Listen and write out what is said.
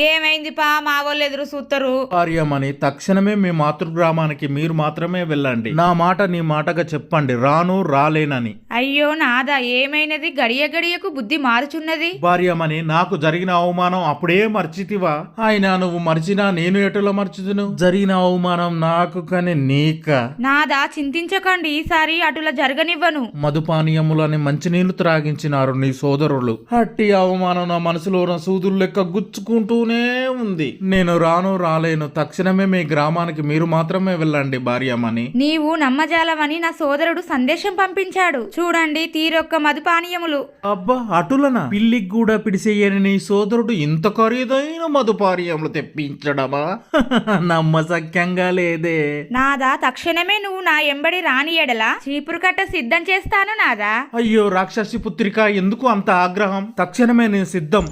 ఏమైంది పా మా వాళ్ళు ఎదురు చూస్తారు. భార్యమని తక్షణమే మీ మాతృగ్రామానికి మీరు మాత్రమే వెళ్ళండి. నా మాట నీ మాటగా చెప్పండి, రాను రాలేనని. అయ్యో నాదా ఏమైనది? గడియ గడియకు బుద్ధి మారుచున్నది. భార్యమని నాకు జరిగిన అవమానం అప్పుడే మర్చితివా? ఆయన నువ్వు మర్చినా నేను ఎటులా మర్చుదును? జరిగిన అవమానం నాకు కాని నీక. నాదా చింతించకండి, ఈసారి అటులా జరగనివ్వను. మధుపానీయములని మంచినీళ్లు త్రాగించినారు నీ సోదరులు. అట్టి అవమానం నా మనసులో సూదులు లెక్క గుచ్చుకుంటూనే ఉంది. నేను రాను రాలేను, తక్షణమే మీ గ్రామానికి మీరు మాత్రమే వెళ్ళండి భార్యమని. నీవు నమ్మజాలమని నా సోదరుడు సందేశం పంపించాడు. చూడండి తీరొక్క మధుపానీయములు. అబ్బా అటులనా? పిల్లికి కూడా పిడిసేయని నీ సోదరుడు ఇంత ఖరీదైన మధుపానీయములు తెప్పించడమా? నమ్మసక్యంగా లేదే. నాదా తక్షణమే నువ్వు నా ఎంబడి రాని ఎడల చీపురు కట్ట సిద్ధం చేస్తాను నాదా. అయ్యో రాక్షసి పుత్రిక, ఎందుకు అంత ఆగ్రహం? తక్షణమే నేను సిద్ధం.